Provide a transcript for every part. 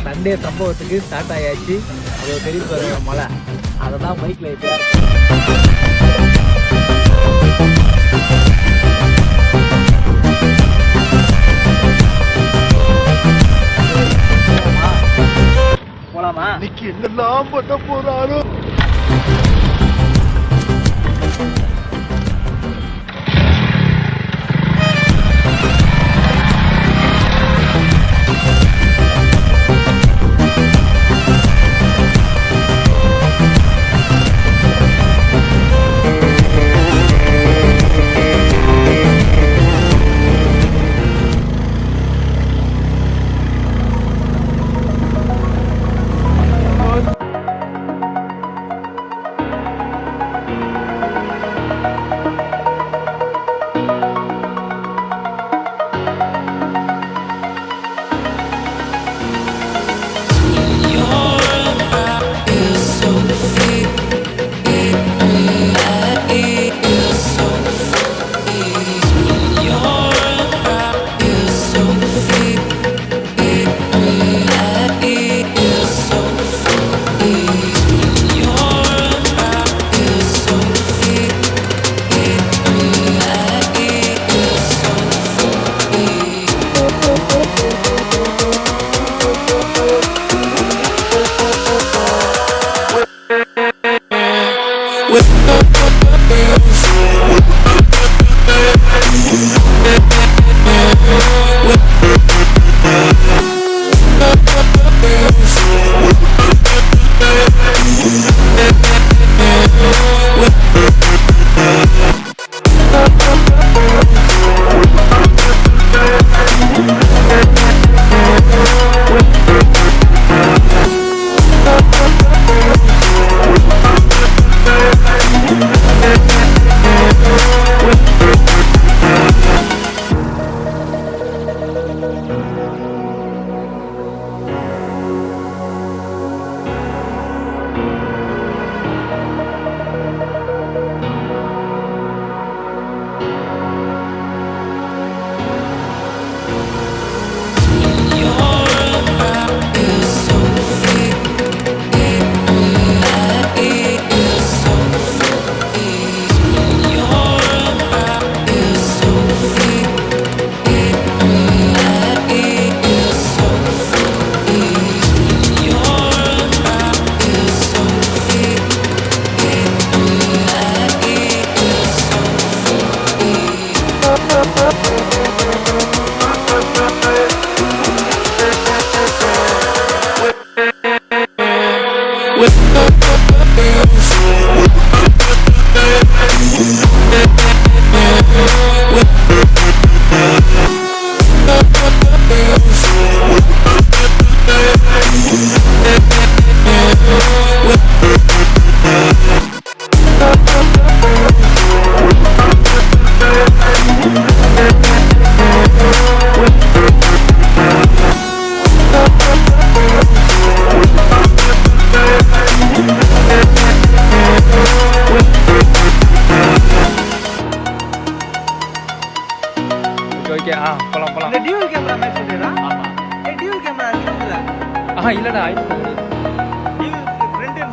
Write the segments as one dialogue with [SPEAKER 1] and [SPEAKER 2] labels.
[SPEAKER 1] Sunday சம்பவத்துக்கு start ஆயாச்சு. அது தெரிவித்து மழை, அதை தான் பைக்கில் இப்போ போலாமா? இன்னைக்கு என்னெல்லாம் பண்ண போறாரோ.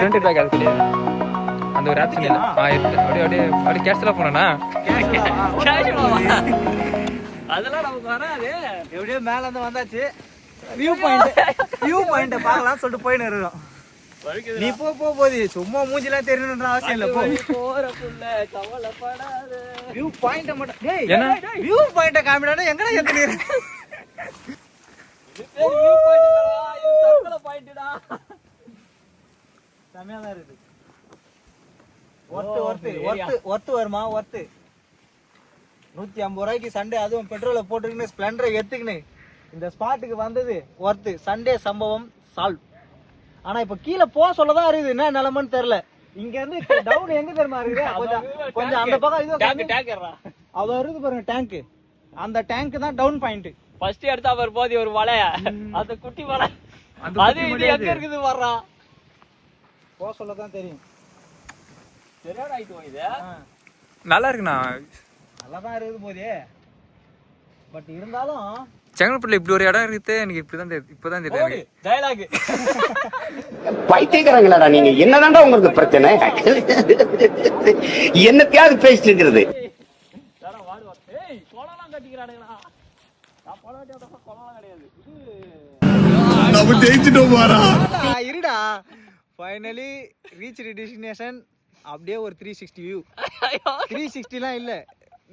[SPEAKER 2] ஃப்ரண்ட் பேக் அது கிடையாது. அந்த ஒரு ஆப்ஷன் இல்லை. அப்படியே அப்படியே அப்படியே கேஷ்ல போனா
[SPEAKER 1] அதெல்லாம் நமக்கு வராது. எப்படியோ மேல இருந்து வந்தாச்சு. வியூ பாயிண்ட் பார்க்கலாம் சொல்லிட்டு போயின்னு இருக்கோம். நீ போகுது சும்மா மூஞ்சிலாம் தெரியணுன்ற அவசியம் இல்லை. வியூ பாயிண்ட் மட்டும் வியூ பாயிண்ட காமிடானே எங்கடா எத்தனை செமையாதான் இருக்கு. ஒர்த்து வருமா? ஒர்த்து 150 ரூபாய்க்கு சண்டே, அதுவும் பெட்ரோலை போட்டுக்கின்னு ஸ்பிளெண்டரை எடுத்துக்கின்னு இந்த ஸ்பாட்டுக்கு வந்தது ஒர்த்து. சண்டே சம்பவம் சால்வ். ஆனா இப்ப கீழே போக சொல்லதான் இருக்குது, என்ன நிலைமைன்னு தெரியல. இங்க இருந்து டவுன் எங்க தெரியுமா இருக்குது? கொஞ்சம் அந்த பக்கம் இது அவ்வளோ இருக்குது பாருங்க டேங்க். அந்த டேங்க் தான் டவுன் பாயிண்ட்.
[SPEAKER 3] ஃபர்ஸ்ட் எடுத்தா அவர் போதி ஒரு வலை, அந்த குட்டி வலை, அது இது எங்க இருக்குது வர்றா
[SPEAKER 1] போக சொல்லதான் தெரியும்.
[SPEAKER 3] சரியான ஆயிட்டு இது
[SPEAKER 2] நல்லா இருக்குண்ணா,
[SPEAKER 1] நல்லாதான் இருக்குது போதே. பட் இருந்தாலும்
[SPEAKER 2] செங்கல்பட்டுல இப்படி ஒரு இடம் இருக்குது எனக்கு இப்பதான் தெரியாது.
[SPEAKER 3] டயலாக்
[SPEAKER 4] பைத்தியக்காரங்களாடா நீங்க, என்னதான்டா உங்களுக்கு பிரச்சனை? என்னத்தையாவது பேசிட்டு இருக்கிறது.
[SPEAKER 3] குளம்லாம் கட்டிக்கிறானுங்களா? நான் குளம் கட்டியா குளம்லாம் கிடையாது.
[SPEAKER 5] நம்ம ஜெயிச்சிட்டோம் பாரா.
[SPEAKER 1] இருடா ஃபைனலி ரீச் டெஸ்டினேஷன். அப்படியே ஒரு 360 வியூ. 360லாம் இல்ல,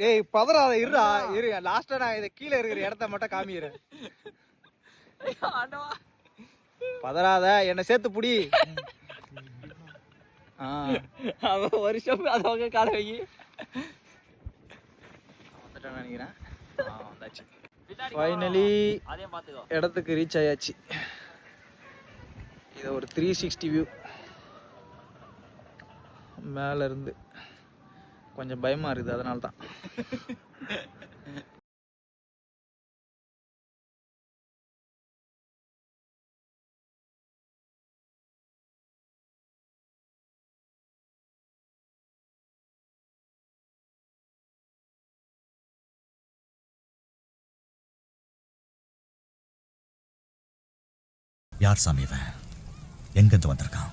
[SPEAKER 1] டேய் பதறாத இருடா, இரு லாஸ்டா நான் இத கீழ இருக்கிற இடத்த மட்டும் காமிக்கிறேன். பதறாத, என்ன சேர்த்து புடி.
[SPEAKER 3] அவன் வருஷம் அதவங்க கால வை
[SPEAKER 1] வந்துட்டான்னு நினைக்கிறேன். வந்தாச்சு ஃபைனலி
[SPEAKER 3] அதே பாத்துக்கோ.
[SPEAKER 1] இடத்துக்கு ரீச் ஆயாச்சு. இது ஒரு 360 வியூ மேல இருந்து. கொஞ்சம் பயமா இருக்குது, அதனால தான்.
[SPEAKER 5] யார் சாமி இவன்? எங்கிருந்து வந்திருக்கான்?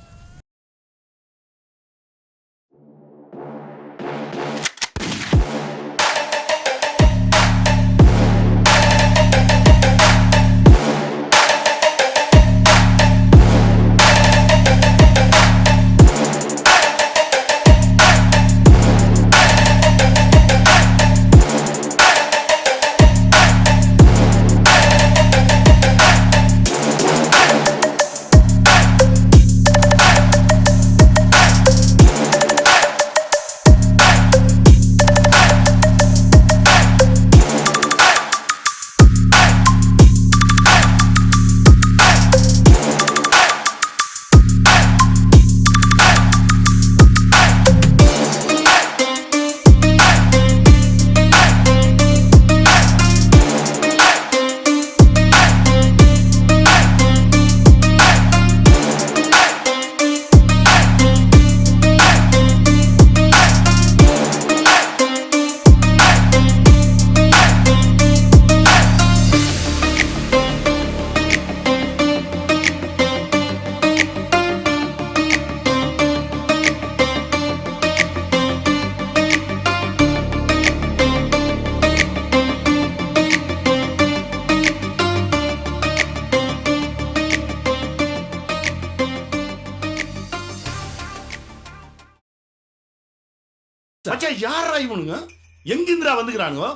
[SPEAKER 6] மச்சான் யாரா இவனுங்க? எங்கிந்திரா வந்துக்கிறானுங்க?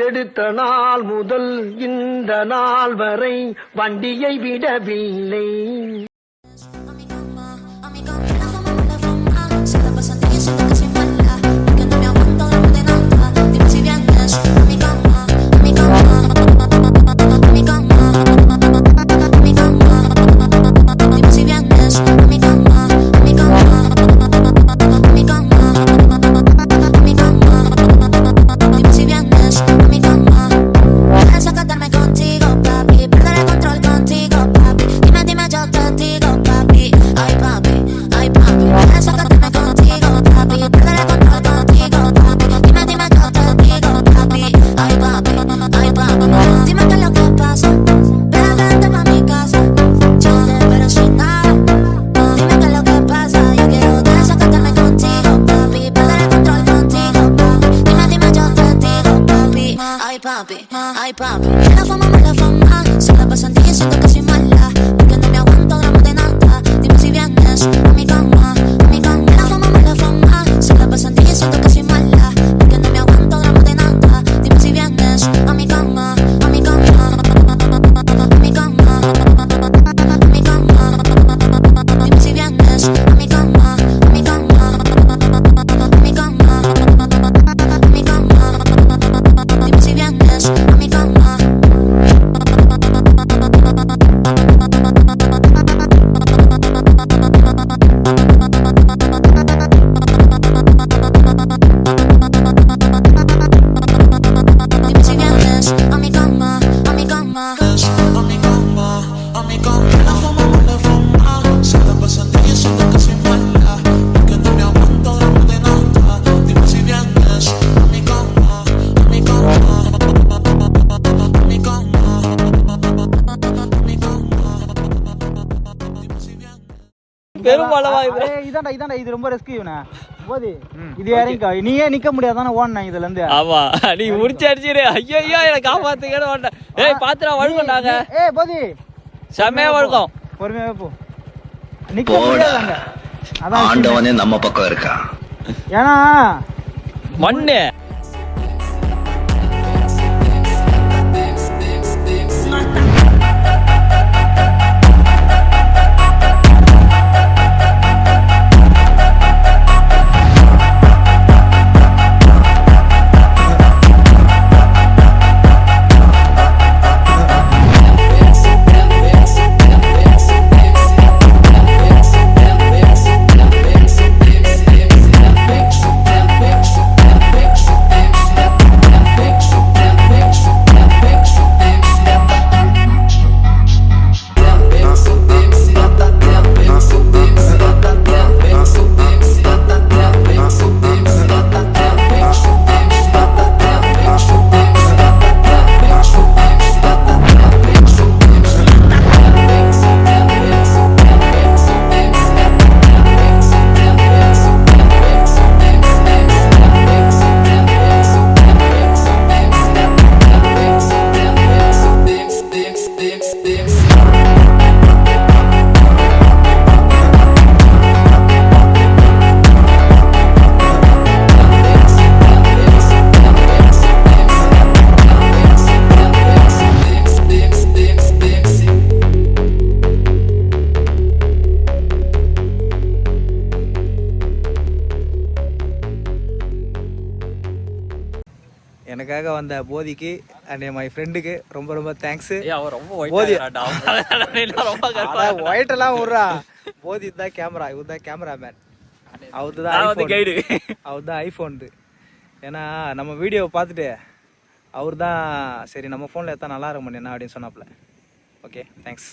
[SPEAKER 7] எடுத்த நாள் முதல் இந்த நாள் வரை வண்டியை விடவில்லை.
[SPEAKER 8] Ay papi, la fama, se la pasan diciendo que soy mala, porque no me aguanto gramos de nada. Dime si vienes a mi cama, la fama, se la pasan diciendo que soy mala, porque no me aguanto gramos de nada. Dime si vienes a mi cama, a mi cama, a mi cama, a mi cama. Dime si vienes a mi cama, a mi cama, a mi cama, a mi cama. Dime si vienes a mi cama.
[SPEAKER 3] பெரும்பாலமா இது
[SPEAKER 1] இதாண்டா இது ரொம்ப risk இவனா போதி இது இறங்கிக்கோ நீயே நிக்க முடியாதானே ஓடனா இதுல இருந்து
[SPEAKER 3] ஆமா நீ முடிச்சு அடிச்சிரு ஐயோ என்ன காப்பாத்துக்கன்னு வேண்டாம் ஏய் பாத்துடா வழுக்கண்டாங்க
[SPEAKER 1] போதி
[SPEAKER 3] செம்மையா வழுக்கும்
[SPEAKER 1] பொறுமையா போ நிக்க முடியாதாங்க அதான்
[SPEAKER 5] ஆண்டவனே நம்ம பக்கம் இருக்கா.
[SPEAKER 1] ஏன்னா
[SPEAKER 3] மண்ணு
[SPEAKER 1] எனக்காக வந்த போதிக்கு அண்ட் மை ஃப்ரெண்டுக்கு ரொம்ப ரொம்ப தேங்க்ஸ்.
[SPEAKER 3] அவன் ரொம்ப
[SPEAKER 1] போதி
[SPEAKER 3] ரொம்ப
[SPEAKER 1] ஒயிட் எல்லாம் விடுறா. போதி தான் கேமரா, இவர் தான் கேமராமேன், அவரு தான்
[SPEAKER 3] கைடு,
[SPEAKER 1] அவர் தான் ஐஃபோன். ஏன்னா நம்ம வீடியோவை பார்த்துட்டு அவர் தான் சரி நம்ம ஃபோனில் எடுத்தால் நல்லா இருக்க முடியும் அப்படின்னு சொன்னாப்புல. Okay thanks.